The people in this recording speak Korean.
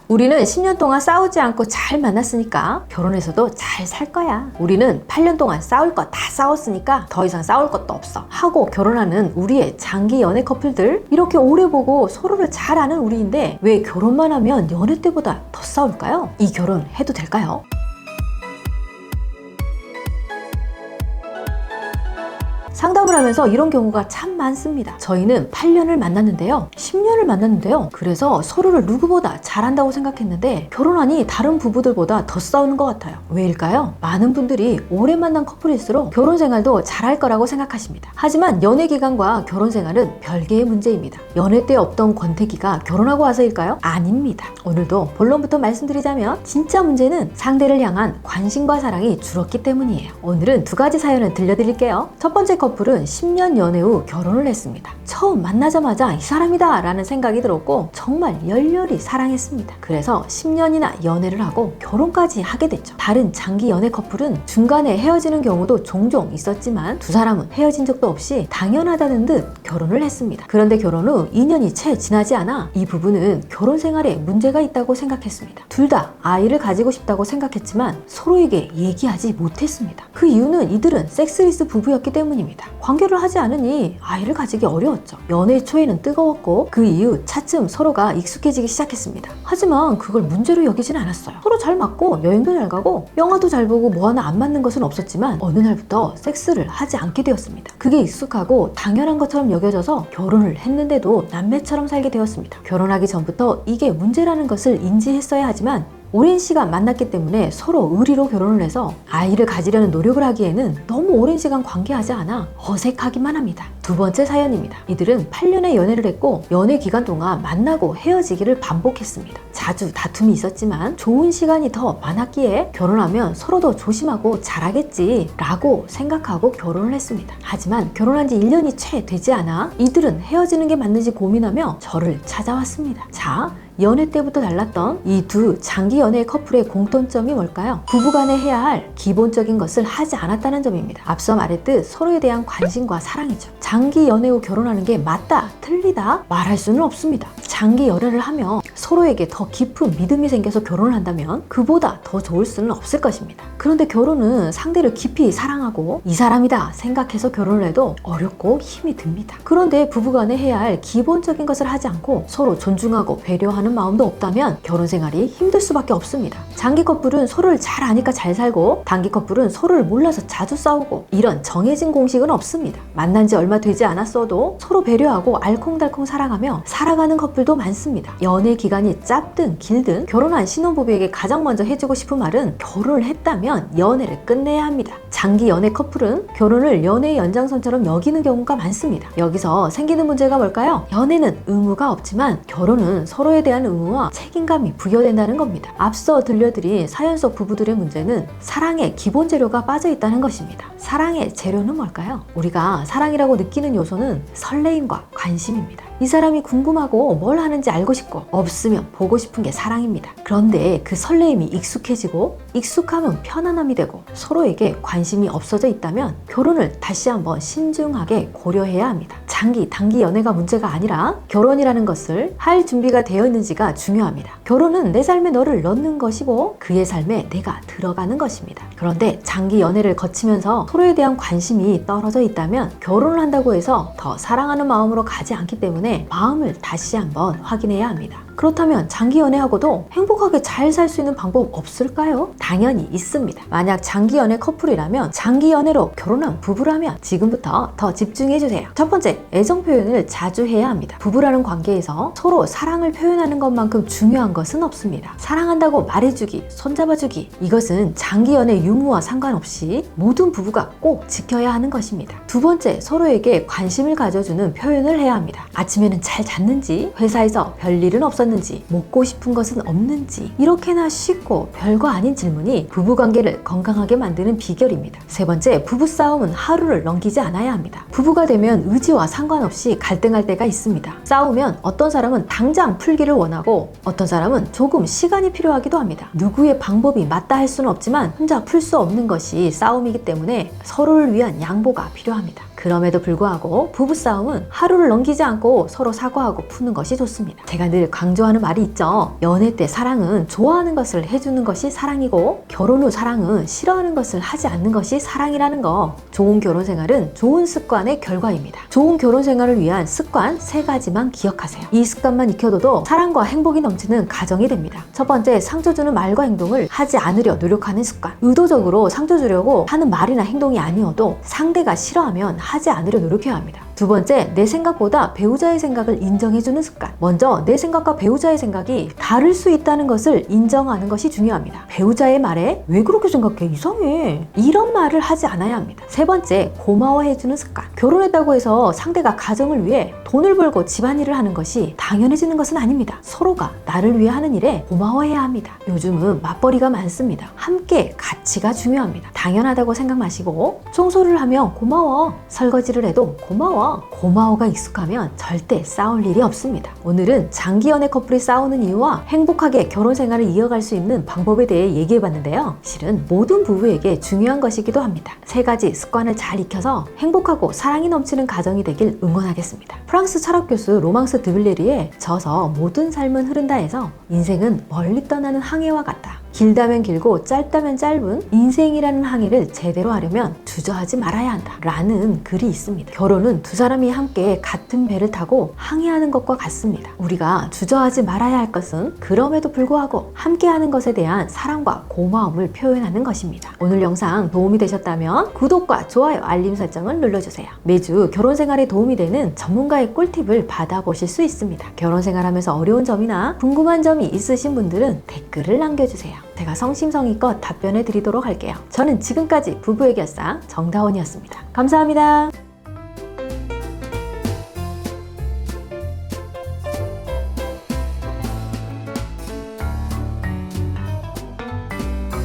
우리는 10년 동안 싸우지 않고 잘 만났으니까 결혼해서도 잘 살 거야. 우리는 8년 동안 싸울 거 다 싸웠으니까 더 이상 싸울 것도 없어. 하고 결혼하는 우리의 장기 연애 커플들, 이렇게 오래 보고 서로를 잘 아는 우리인데 왜 결혼만 하면 연애 때보다 더 싸울까요? 이 결혼 해도 될까요? 상담을 하면서 이런 경우가 참 많습니다. 저희는 8년을 만났는데요, 10년을 만났는데요, 그래서 서로를 누구보다 잘한다고 생각했는데 결혼하니 다른 부부들보다 더 싸우는 것 같아요. 왜일까요? 많은 분들이 오래 만난 커플일수록 결혼 생활도 잘할 거라고 생각하십니다. 하지만 연애 기간과 결혼 생활은 별개의 문제입니다. 연애 때 없던 권태기가 결혼하고 와서일까요? 아닙니다. 오늘도 본론부터 말씀드리자면 진짜 문제는 상대를 향한 관심과 사랑이 줄었기 때문이에요. 오늘은 두 가지 사연을 들려드릴게요. 첫 번째 커플은 10년 연애 후 결혼을 했습니다. 처음 만나자마자 이 사람이다 라는 생각이 들었고 정말 열렬히 사랑했습니다. 그래서 10년이나 연애를 하고 결혼까지 하게 됐죠. 다른 장기 연애 커플은 중간에 헤어지는 경우도 종종 있었지만 두 사람은 헤어진 적도 없이 당연하다는 듯 결혼을 했습니다. 그런데 결혼 후 2년이 채 지나지 않아 이 부부는 결혼 생활에 문제가 있다고 생각했습니다. 둘 다 아이를 가지고 싶다고 생각했지만 서로에게 얘기하지 못했습니다. 그 이유는 이들은 섹스리스 부부였기 때문입니다. 관계를 하지 않으니 아이를 가지기 어려웠죠. 연애 초에는 뜨거웠고 그 이후 차츰 서로가 익숙해지기 시작했습니다. 하지만 그걸 문제로 여기진 않았어요. 서로 잘 맞고 여행도 잘 가고 영화도 잘 보고 뭐 하나 안 맞는 것은 없었지만 어느 날부터 섹스를 하지 않게 되었습니다. 그게 익숙하고 당연한 것처럼 여겨져서 결혼을 했는데도 남매처럼 살게 되었습니다. 결혼하기 전부터 이게 문제라는 것을 인지했어야 하지만 오랜 시간 만났기 때문에 서로 의리로 결혼을 해서 아이를 가지려는 노력을 하기에는 너무 오랜 시간 관계하지 않아 어색하기만 합니다. 두 번째 사연입니다. 이들은 8년의 연애를 했고 연애 기간 동안 만나고 헤어지기를 반복했습니다. 자주 다툼이 있었지만 좋은 시간이 더 많았기에 결혼하면 서로 더 조심하고 잘하겠지 라고 생각하고 결혼을 했습니다. 하지만 결혼한 지 1년이 채 되지 않아 이들은 헤어지는 게 맞는지 고민하며 저를 찾아왔습니다. 자, 연애 때부터 달랐던 이 두 장기 연애 커플의 공통점이 뭘까요? 부부간에 해야 할 기본적인 것을 하지 않았다는 점입니다. 앞서 말했듯 서로에 대한 관심과 사랑이죠. 장기 연애 후 결혼하는 게 맞다, 틀리다 말할 수는 없습니다. 장기 연애를 하며 서로에게 더 깊은 믿음이 생겨서 결혼을 한다면 그보다 더 좋을 수는 없을 것입니다. 그런데 결혼은 상대를 깊이 사랑하고 이 사람이다 생각해서 결혼을 해도 어렵고 힘이 듭니다. 그런데 부부간에 해야 할 기본적인 것을 하지 않고 서로 존중하고 배려하는 마음도 없다면 결혼 생활이 힘들 수밖에 없습니다. 장기 커플은 서로를 잘 아니까 잘 살고 단기 커플은 서로를 몰라서 자주 싸우고 이런 정해진 공식은 없습니다. 만난 지 얼마 되지 않았어도 서로 배려하고 알콩달콩 사랑하며 살아가는 커플도 많습니다. 연애 기간이 짧든 길든 결혼한 신혼부부에게 가장 먼저 해주고 싶은 말은 결혼을 했다면 연애를 끝내야 합니다. 장기 연애 커플은 결혼을 연애의 연장선처럼 여기는 경우가 많습니다. 여기서 생기는 문제가 뭘까요? 연애는 의무가 없지만 결혼은 서로에 대한 의무와 책임감이 부여된다는 겁니다. 앞서 들려드린 사연 속 부부들의 문제는 사랑의 기본 재료가 빠져 있다는 것입니다. 사랑의 재료는 뭘까요? 우리가 사랑이라고 느끼는 요소는 설레임과 관심입니다. 이 사람이 궁금하고 뭘 하는지 알고 싶고 없으면 보고 싶은 게 사랑입니다. 그런데 그 설레임이 익숙해지고 익숙함은 편안함이 되고 서로에게 관심이 없어져 있다면 결혼을 다시 한번 신중하게 고려해야 합니다. 장기, 단기 연애가 문제가 아니라 결혼이라는 것을 할 준비가 되어 있는지가 중요합니다. 결혼은 내 삶에 너를 넣는 것이고 그의 삶에 내가 들어가는 것입니다. 그런데 장기 연애를 거치면서 서로에 대한 관심이 떨어져 있다면 결혼을 한다고 해서 더 사랑하는 마음으로 가지 않기 때문에 마음을 다시 한번 확인해야 합니다. 그렇다면 장기 연애하고도 행복하게 잘 살 수 있는 방법 없을까요? 당연히 있습니다. 만약 장기 연애 커플이라면 장기 연애로 결혼한 부부라면 지금부터 더 집중해주세요. 첫 번째, 애정 표현을 자주 해야 합니다. 부부라는 관계에서 서로 사랑을 표현하는 것만큼 중요한 것은 없습니다. 사랑한다고 말해주기, 손잡아주기, 이것은 장기 연애 유무와 상관없이 모든 부부가 꼭 지켜야 하는 것입니다. 두 번째, 서로에게 관심을 가져주는 표현을 해야 합니다. 아침에는 잘 잤는지, 회사에서 별일은 없었는지, 먹고 싶은 것은 없는지, 이렇게나 쉽고 별거 아닌 질문이 부부관계를 건강하게 만드는 비결입니다. 세 번째, 부부싸움은 하루를 넘기지 않아야 합니다. 부부가 되면 의지와 상관없이 갈등할 때가 있습니다. 싸우면 어떤 사람은 당장 풀기를 원하고 어떤 사람은 조금 시간이 필요하기도 합니다. 누구의 방법이 맞다 할 수는 없지만 혼자 풀 수 없는 것이 싸움이기 때문에 서로를 위한 양보가 필요합니다. 그럼에도 불구하고 부부싸움은 하루를 넘기지 않고 서로 사과하고 푸는 것이 좋습니다. 제가 늘 강조 강조하는 말이 있죠. 연애 때 사랑은 좋아하는 것을 해주는 것이 사랑이고 결혼 후 사랑은 싫어하는 것을 하지 않는 것이 사랑이라는 거. 좋은 결혼 생활은 좋은 습관의 결과입니다. 좋은 결혼 생활을 위한 습관 3가지만 기억하세요. 이 습관만 익혀둬도 사랑과 행복이 넘치는 가정이 됩니다. 첫 번째, 상처 주는 말과 행동을 하지 않으려 노력하는 습관. 의도적으로 상처 주려고 하는 말이나 행동이 아니어도 상대가 싫어하면 하지 않으려 노력해야 합니다. 두 번째, 내 생각보다 배우자의 생각을 인정해주는 습관. 먼저 내 생각과 배우자의 생각이 다를 수 있다는 것을 인정하는 것이 중요합니다. 배우자의 말에 왜 그렇게 생각해? 이상해. 이런 말을 하지 않아야 합니다. 세 번째, 고마워해주는 습관. 결혼했다고 해서 상대가 가정을 위해 돈을 벌고 집안일을 하는 것이 당연해지는 것은 아닙니다. 서로가 나를 위해 하는 일에 고마워해야 합니다. 요즘은 맞벌이가 많습니다. 함께 가치가 중요합니다. 당연하다고 생각 마시고 청소를 하면 고마워. 설거지를 해도 고마워. 고마워가 익숙하면 절대 싸울 일이 없습니다. 오늘은 장기 연애 커플이 싸우는 이유와 행복하게 결혼 생활을 이어갈 수 있는 방법에 대해 얘기해봤는데요. 실은 모든 부부에게 중요한 것이기도 합니다. 3가지 습관을 잘 익혀서 행복하고 사랑이 넘치는 가정이 되길 응원하겠습니다. 프랑스 철학 교수 로망스 드빌레리의 저서 모든 삶은 흐른다에서 인생은 멀리 떠나는 항해와 같다. 길다면 길고 짧다면 짧은 인생이라는 항해를 제대로 하려면 주저하지 말아야 한다 라는 글이 있습니다. 결혼은 두 사람이 함께 같은 배를 타고 항해하는 것과 같습니다. 우리가 주저하지 말아야 할 것은 그럼에도 불구하고 함께하는 것에 대한 사랑과 고마움을 표현하는 것입니다. 오늘 영상 도움이 되셨다면 구독과 좋아요, 알림 설정을 눌러주세요. 매주 결혼 생활에 도움이 되는 전문가의 꿀팁을 받아보실 수 있습니다. 결혼 생활하면서 어려운 점이나 궁금한 점이 있으신 분들은 댓글을 남겨주세요. 제가 성심성의껏 답변해 드리도록 할게요. 저는 지금까지 부부의 결상 정다원이었습니다. 감사합니다.